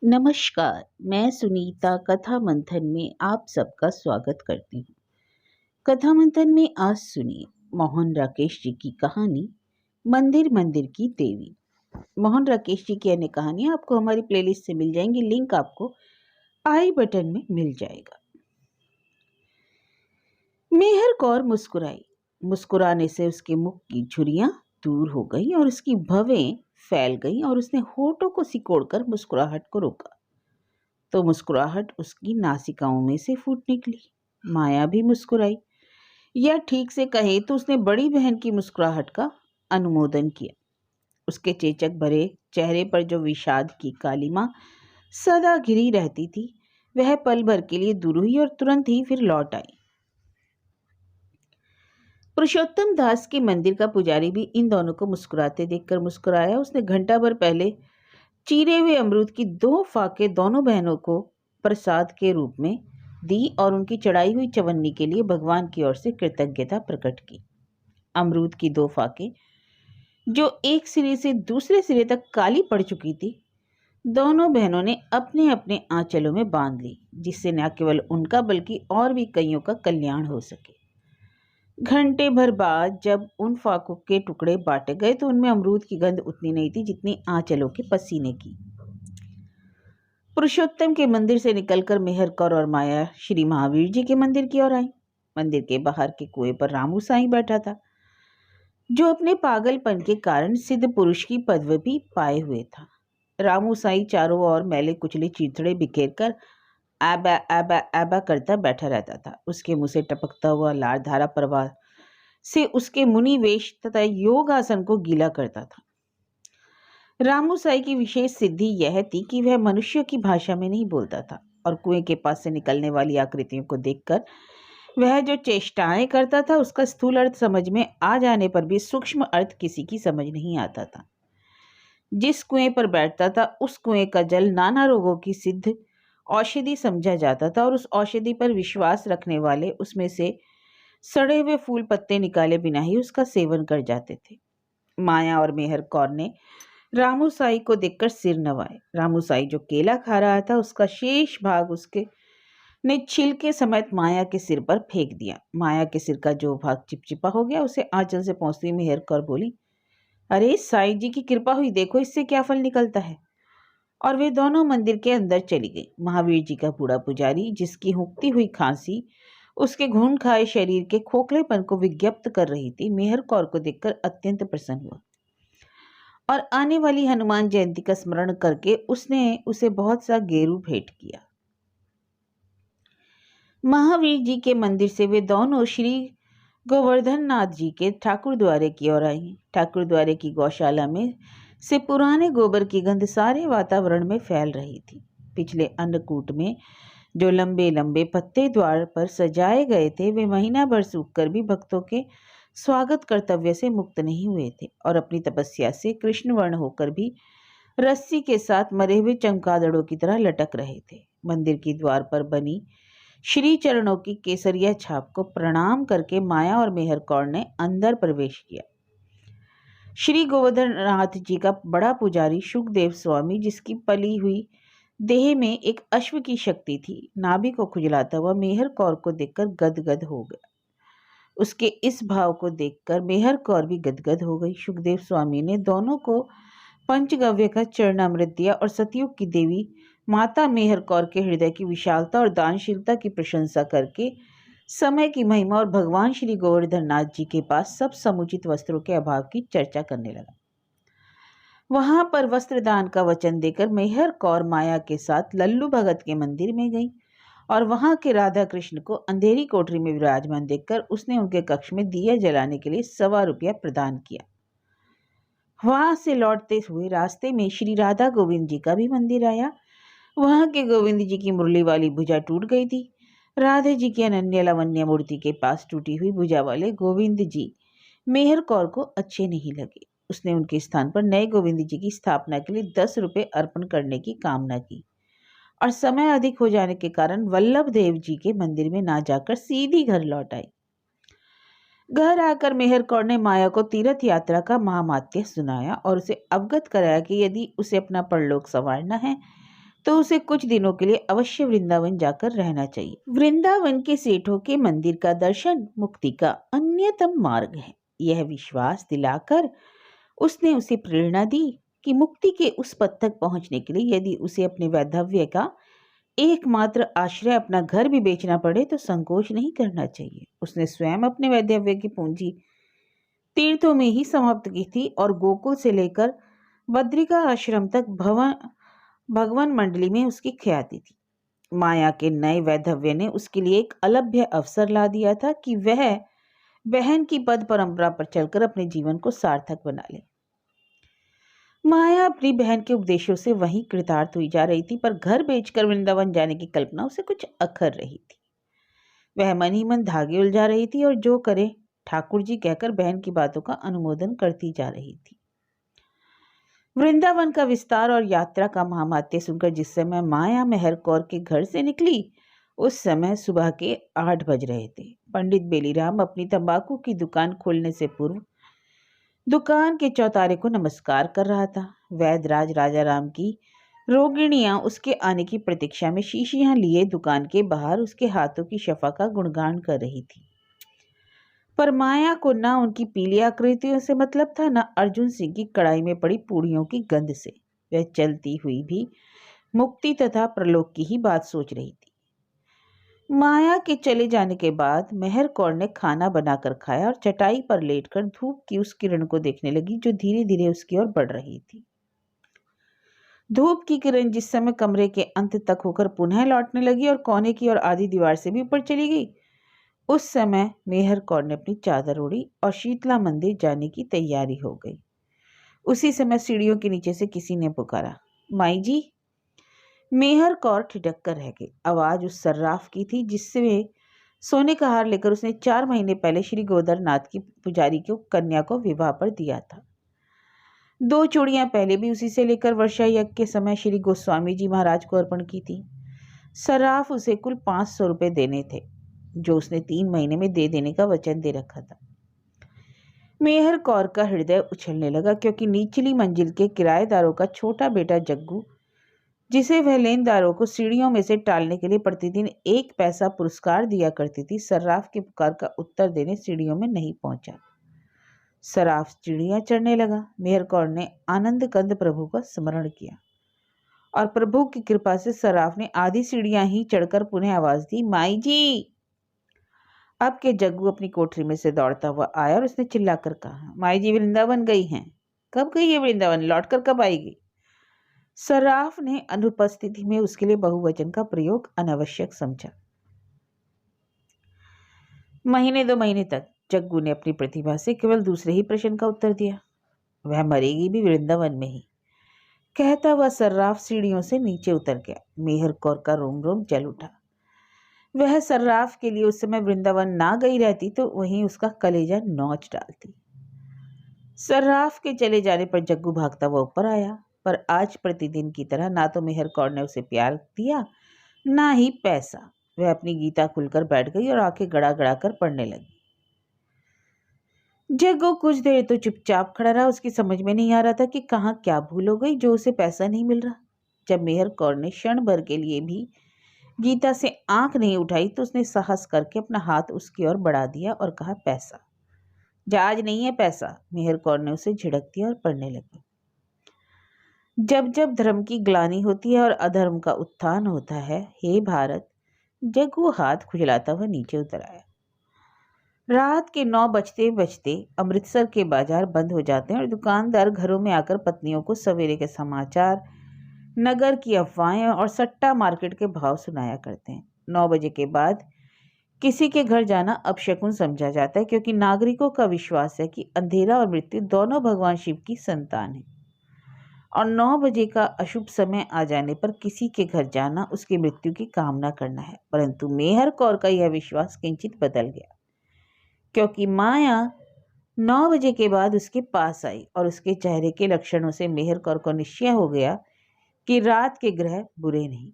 नमस्कार, मैं सुनीता कथा मंथन में आप सबका स्वागत करती हूँ। कथा मंथन में आज सुनिए मोहन राकेश जी की कहानी मंदिर मंदिर की देवी। मोहन राकेश जी की अन्य कहानियाँ आपको हमारी प्लेलिस्ट से मिल जाएंगी, लिंक आपको आई बटन में मिल जाएगा। मेहर कौर मुस्कुराई। मुस्कुराने से उसके मुख की झुर्रियां दूर हो गई और उसकी भवें फैल गई और उसने होठों को सिकोड़कर मुस्कुराहट को रोका तो मुस्कुराहट उसकी नासिकाओं में से फूट निकली। माया भी मुस्कुराई, या ठीक से कहे तो उसने बड़ी बहन की मुस्कुराहट का अनुमोदन किया। उसके चेचक भरे चेहरे पर जो विषाद की कालिमा सदा घिरी रहती थी, वह पल भर के लिए दूर हुई और तुरंत ही फिर लौट आई। पुरुषोत्तम दास के मंदिर का पुजारी भी इन दोनों को मुस्कुराते देखकर मुस्कुराया। उसने घंटा भर पहले चीरे हुए अमरूद की 2 फाके दोनों बहनों को प्रसाद के रूप में दी और उनकी चढ़ाई हुई चवन्नी के लिए भगवान की ओर से कृतज्ञता प्रकट की। अमरूद की 2 फाके जो एक सिरे से दूसरे सिरे तक काली पड़ चुकी थी, दोनों बहनों ने अपने अपने आंचलों में बांध ली, जिससे न केवल उनका बल्कि और भी कईयों का कल्याण हो सके। घंटे भर बाद जब उन फाकों के टुकड़े बांटे गए तो उनमें अमरूद की गंध उतनी नहीं थी जितनी आंचलों के पसीने की। पुरुषोत्तम के मंदिर से निकलकर मेहर कौर और माया श्री महावीर जी के मंदिर की ओर आई। मंदिर के बाहर के कुएं पर रामू साईं बैठा था, जो अपने पागलपन के कारण सिद्ध पुरुष की पदवी पाए हुए था। रामू साईं चारों ओर मैले कुचले चिथड़े बिखेर कर आबा आबा आबा करता बैठा रहता था। उसके मुंह से टपकता हुआ लार धारा प्रवाह से उसके मुनि वेश तथा योग आसन को गीला करता था। रामू साई की विशेष सिद्धि यह थी कि वह मनुष्य की भाषा में नहीं बोलता था और कुएं के पास से निकलने वाली आकृतियों को देखकर वह जो चेष्टाएं करता था उसका स्थूल अर्थ समझ में आ जाने पर भी सूक्ष्म अर्थ किसी की समझ नहीं आता था। जिस कुएं पर बैठता था उस कुएं का जल नाना रोगों की सिद्ध औषधि समझा जाता था और उस औषधि पर विश्वास रखने वाले उसमें से सड़े हुए फूल पत्ते निकाले बिना ही उसका सेवन कर जाते थे। माया और मेहर कौर ने रामू साई को देखकर सिर नवाए। रामू साई जो केला खा रहा था उसका शेष भाग उसके ने छिलके समेत माया के सिर पर फेंक दिया। माया के सिर का जो भाग चिपचिपा हो गया उसे आंचल से पहुंचती मेहर कौर बोली, अरे साई जी की कृपा हुई, देखो इससे क्या फल निकलता है। और वे दोनों मंदिर के अंदर चली गई। महावीर जी का बूढ़ा पुजारी, जिसकी हुकती हुई खांसी उसके घून खाए शरीर के खोखलेपन को विज्ञप्त कर रही थी, मेहर कौर को देखकर अत्यंत प्रसन्न हुआ और आने वाली हनुमान जयंती का स्मरण करके उसने उसे बहुत सा गेरू भेंट किया। महावीर जी के मंदिर से वे दोनों श्री गोवर्धन नाथ जी के ठाकुर द्वारे की ओर आई। ठाकुर द्वारे की गौशाला में से पुराने गोबर की गंध सारे वातावरण में फैल रही थी। पिछले अन्नकूट में जो लंबे लंबे पत्ते द्वार पर सजाए गए थे, वे महीना भर सूखकर भी भक्तों के स्वागत कर्तव्य से मुक्त नहीं हुए थे और अपनी तपस्या से कृष्णवर्ण होकर भी रस्सी के साथ मरे हुए चमगादड़ों की तरह लटक रहे थे। मंदिर की द्वार पर बनी श्री चरणों की केसरिया छाप को प्रणाम करके माया और मेहर कौर ने अंदर प्रवेश किया। श्री गोवर्धन नाथ जी का बड़ा पुजारी सुखदेव स्वामी, जिसकी पली हुई देह में एक अश्व की शक्ति थी, नाभि को खुजलाता हुआ मेहर कौर को देखकर गदगद हो गया। उसके इस भाव को देखकर मेहर कौर भी गदगद हो गई। सुखदेव स्वामी ने दोनों को पंचगव्य का चरणामृत दिया और सतयुग की देवी माता मेहर कौर के हृदय की विशालता और दानशीलता की प्रशंसा करके समय की महिमा और भगवान श्री गोवर्धन नाथ जी के पास सब समुचित वस्त्रों के अभाव की चर्चा करने लगा। वहां पर वस्त्र दान का वचन देकर मेहर कौर माया के साथ लल्लू भगत के मंदिर में गई और वहां के राधा कृष्ण को अंधेरी कोठरी में विराजमान देखकर उसने उनके कक्ष में दिया जलाने के लिए 1.25 रुपया प्रदान किया। वहां से लौटते हुए रास्ते में श्री राधा गोविंद जी का भी मंदिर आया। वहां के गोविंद जी की मुरली वाली भुजा टूट गई थी। राधे जी की अनन्य लावण्य मूर्ति के पास टूटी हुई भुजा वाले गोविंद जी मेहर कौर को अच्छे नहीं लगे। उसने उनके स्थान पर नए गोविंद जी की स्थापना के लिए 10 रुपये अर्पण करने की कामना की और समय अधिक हो जाने के कारण वल्लभ देव जी के मंदिर में ना जाकर सीधी घर लौट आई। घर आकर मेहर कौर ने माया को तीर्थ यात्रा का महामात्य सुनाया और उसे अवगत कराया कि यदि उसे अपना परलोक संवारना है तो उसे कुछ दिनों के लिए अवश्य वृंदावन जाकर रहना चाहिए। वृंदावन के सेठों के मंदिर का दर्शन मुक्ति का अन्यतम मार्ग है। यह विश्वास दिलाकर उसने उसे प्रेरणा दी कि मुक्ति के उस पद तक पहुंचने के लिए यदि उसे अपने वैधव्य का एकमात्र आश्रय अपना घर भी बेचना पड़े तो संकोच नहीं करना चाहिए। उसने स्वयं अपने वैधव्य की पूंजी तीर्थों में ही समाप्त की थी और गोकुल से लेकर बद्रिका आश्रम तक भगवान मंडली में उसकी ख्याति थी। माया के नए वैधव्य ने उसके लिए एक अलभ्य अवसर ला दिया था कि वह बहन की पद परंपरा पर चलकर अपने जीवन को सार्थक बना ले। माया अपनी बहन के उपदेशों से वहीं कृतार्थ हुई जा रही थी, पर घर बेचकर वृंदावन जाने की कल्पना उसे कुछ अखर रही थी। वह मन ही मन धागे उलझा रही थी और जो करे ठाकुर जी कहकर बहन की बातों का अनुमोदन करती जा रही थी। वृंदावन का विस्तार और यात्रा का महामात्य सुनकर जिस समय माया मेहर कौर के घर से निकली उस समय सुबह के 8 बज रहे थे। पंडित बेलीराम अपनी तंबाकू की दुकान खोलने से पूर्व दुकान के चौतारे को नमस्कार कर रहा था। वैद्यराज राजा राम की रोगिणियां उसके आने की प्रतीक्षा में शीशियां लिए दुकान के बाहर उसके हाथों की शफा का गुणगान कर रही थी। पर माया को ना उनकी पीली आकृतियों से मतलब था, न अर्जुन सिंह की कड़ाई में पड़ी पूड़ियों की गंध से। वह चलती हुई भी मुक्ति तथा प्रलोक की ही बात सोच रही थी। माया के चले जाने के बाद मेहर कौर ने खाना बनाकर खाया और चटाई पर लेटकर धूप की उस किरण को देखने लगी जो धीरे धीरे उसकी ओर बढ़ रही थी। धूप की किरण जिस समय कमरे के अंत तक होकर पुनः लौटने लगी और कोने की और आधी दीवार से भी ऊपर चली गई, उस समय मेहर कौर ने अपनी चादर ओढ़ी और शीतला मंदिर जाने की तैयारी हो गई। उसी समय सीढ़ियों के नीचे से किसी ने पुकारा, माई जी। मेहर कौर ठिठक कर रह गई। आवाज उस सर्राफ की थी जिससे सोने का हार लेकर उसने 4 महीने पहले श्री गोदरनाथ की पुजारी को कन्या को विवाह पर दिया था। 2 चूड़ियां पहले भी उसी से लेकर वर्षा यज्ञ के समय श्री गोस्वामी जी महाराज को अर्पण की थी। सर्राफ उसे कुल 500 रुपये देने थे जो उसने 3 महीने में दे देने का वचन दे रखा था। मेहर कौर का हृदय उछलने लगा क्योंकि निचली मंजिल के किराएदारों का छोटा बेटा जग्गू, जिसे वह लेनदारों को सीढ़ियों में से टालने के लिए प्रतिदिन 1 पैसा पुरस्कार दिया करती थी, सर्राफ की पुकार का उत्तर देने सीढ़ियों में नहीं पहुंचा। सर्राफ सीढ़ियां चढ़ने लगा। मेहर कौर ने आनंद कंद प्रभु का स्मरण किया और प्रभु की कृपा से सर्राफ ने आधी सीढ़ियां ही चढ़कर पुनः आवाज दी, माई जी। अब के जग्गू अपनी कोठरी में से दौड़ता हुआ आया और उसने चिल्लाकर कहा, माई जी वृंदावन गई हैं। कब गई है वृंदावन? लौटकर कब आएगी? सर्राफ ने अनुपस्थिति में उसके लिए बहुवचन का प्रयोग अनावश्यक समझा। महीने 2 महीने तक जग्गू ने अपनी प्रतिभा से केवल दूसरे ही प्रश्न का उत्तर दिया, वह मरेगी भी वृंदावन में ही। कहता हुआ सर्राफ सीढ़ियों से नीचे उतर गया। मेहर कौर का रोम रोम जल उठा। वह सर्राफ के लिए उस समय वृंदावन ना गई रहती तो वहीं उसका कलेजा नोच डालती। सर्राफ के चले जाने पर जग्गू भागता हुआ ऊपर आया, पर आज प्रतिदिन की तरह ना तो मेहर कौर ने उसे प्यार दिया ना ही पैसा। वह अपनी गीता खुलकर बैठ गई और आंखें गड़ा गड़ा कर पढ़ने लगी। जग्गू कुछ देर तो चुपचाप खड़ा रहा। उसकी समझ में नहीं आ रहा था कि कहाँ क्या भूल हो गई जो उसे पैसा नहीं मिल रहा। जब मेहर कौर ने क्षण भर के लिए भी गीता से आंख नहीं उठाई तो उसने साहस करके अपना हाथ उसकी ओर बढ़ा दिया और कहा, पैसा जहाज नहीं है पैसा। मेहर कौर ने उसे झिड़क दिया और पढ़ने लगी। जब जब धर्म की ग्लानि होती है और अधर्म का उत्थान होता है, हे भारत। जग्गू हाथ खुजलाता हुआ नीचे उतर आया। रात के 9 बजते बजते अमृतसर के बाजार बंद हो जाते हैं और दुकानदार घरों में आकर पत्नियों को सवेरे के समाचार, नगर की अफवाहें और सट्टा मार्केट के भाव सुनाया करते हैं। 9 बजे के बाद किसी के घर जाना अपशकुन समझा जाता है क्योंकि नागरिकों का विश्वास है कि अंधेरा और मृत्यु दोनों भगवान शिव की संतान है और 9 बजे का अशुभ समय आ जाने पर किसी के घर जाना उसकी मृत्यु की कामना करना है। परंतु मेहर कौर का यह विश्वास किंचित बदल गया क्योंकि माया 9 बजे के बाद उसके पास आई और उसके चेहरे के लक्षणों से मेहर कौर को निश्चय हो गया कि रात के ग्रह बुरे नहीं।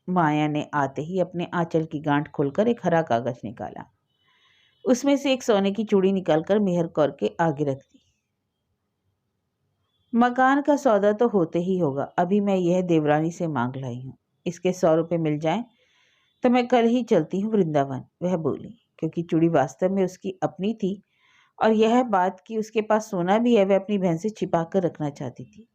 माया ने आते ही अपने आंचल की गांठ खोलकर एक हरा कागज निकाला। उसमें से एक सोने की चूड़ी निकालकर मेहर कौर के आगे रख दी। मकान का सौदा तो होते ही होगा, अभी मैं यह देवरानी से मांग लाई हूँ। इसके 100 रुपये मिल जाएं तो मैं कल ही चलती हूँ वृंदावन, वह बोली, क्योंकि चूड़ी वास्तव में उसकी अपनी थी और यह बात कि उसके पास सोना भी है वह अपनी बहन से छिपा कर रखना चाहती थी।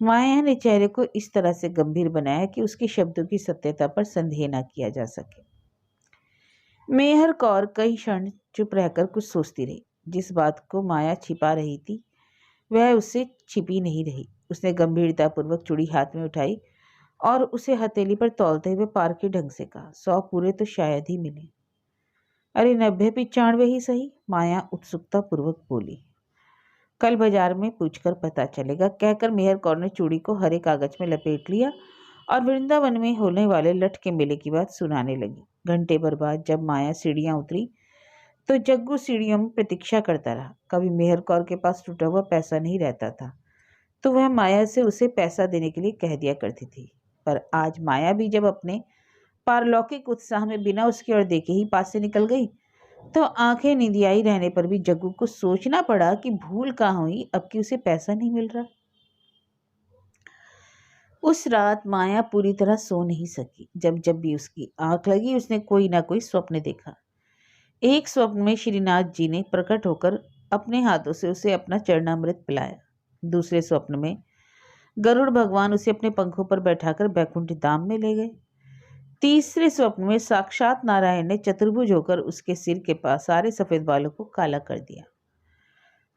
माया ने चेहरे को इस तरह से गंभीर बनाया कि उसके शब्दों की सत्यता पर संदेह न किया जा सके। मेहर कौर कई क्षण चुप रहकर कुछ सोचती रही। जिस बात को माया छिपा रही थी वह उससे छिपी नहीं रही। उसने गंभीरतापूर्वक चूड़ी हाथ में उठाई और उसे हथेली पर तौलते हुए पार के ढंग से कहा, 100 पूरे तो शायद ही मिले। अरे 90-95 ही सही, माया उत्सुकता पूर्वक बोली। कल बाजार में पूछकर पता चलेगा, कहकर मेहर कौर ने चूड़ी को हरे कागज में लपेट लिया और वृंदावन में होने वाले लठ के मेले की बात सुनाने लगी। घंटे भर बाद जब माया सीढ़ियां उतरी तो जग्गू सीढ़ियों में प्रतीक्षा करता रहा। कभी मेहर कौर के पास टूटा हुआ पैसा नहीं रहता था तो वह माया से उसे पैसा देने के लिए कह दिया करती थी, पर आज माया भी जब अपने पारलौकिक उत्साह में बिना उसकी ओर देखे ही पास से निकल गई तो आंखें निंदियाई रहने पर भी जग्गू को सोचना पड़ा कि भूल कहाँ हुई अब कि उसे पैसा नहीं मिल रहा। उस रात माया पूरी तरह सो नहीं सकी। जब जब भी उसकी आंख लगी उसने कोई ना कोई स्वप्न देखा। एक स्वप्न में श्रीनाथ जी ने प्रकट होकर अपने हाथों से उसे अपना चरणामृत पिलाया। दूसरे स्वप्न में गरुड़ भगवान उसे अपने पंखों पर बैठाकर बैकुंठ धाम में ले गए। तीसरे स्वप्न में साक्षात नारायण ने चतुर्भुज होकर उसके सिर के पास सारे सफेद बालों को काला कर दिया।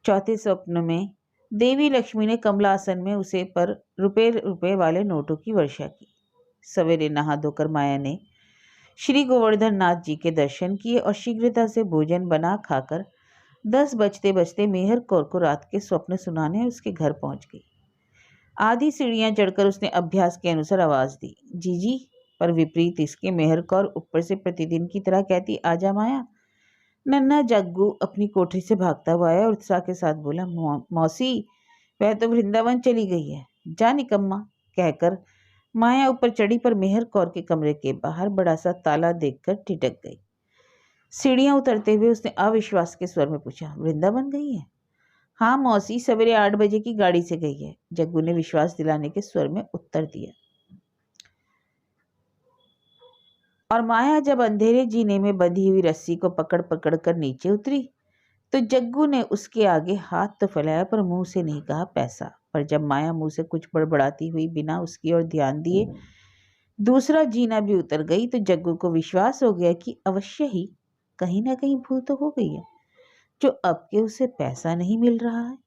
चौथे स्वप्न में देवी लक्ष्मी ने कमलासन में उसे पर रुपए वाले नोटों की वर्षा की। सवेरे नहा धोकर माया ने श्री गोवर्धन नाथ जी के दर्शन किए और शीघ्रता से भोजन बना खाकर 10 बजते बजते मेहर कौर को रात के स्वप्न सुनाने उसके घर पहुंच गई। आधी सीढ़ियां चढ़कर उसने अभ्यास के अनुसार आवाज दी, जीजी, पर विपरीत इसके मेहर कौर ऊपर से प्रतिदिन की तरह कहती, आजा माया। नन्हा जग्गू अपनी कोठरी से भागता हुआ आया और उत्साह के साथ बोला, मौसी, वह तो वृंदावन चली गई है, जा निकम्मा, कहकर माया ऊपर चढ़ी पर मेहर कौर के कमरे के बाहर बड़ा सा ताला देखकर ठिठक गई। सीढ़ियां उतरते हुए उसने अविश्वास के स्वर में पूछा, वृंदावन गई है? हाँ मौसी, सवेरे 8 बजे की गाड़ी से गई है, जग्गू ने विश्वास दिलाने के स्वर में उत्तर दिया। और माया जब अंधेरे जीने में बंधी हुई रस्सी को पकड़ पकड़ कर नीचे उतरी तो जग्गू ने उसके आगे हाथ तो फैलाया पर मुंह से नहीं कहा पैसा। पर जब माया मुंह से कुछ बड़बड़ाती हुई बिना उसकी ओर ध्यान दिए दूसरा जीना भी उतर गई तो जग्गू को विश्वास हो गया कि अवश्य ही कहीं ना कहीं भूल तो हो गई है जो अब के उसे पैसा नहीं मिल रहा है।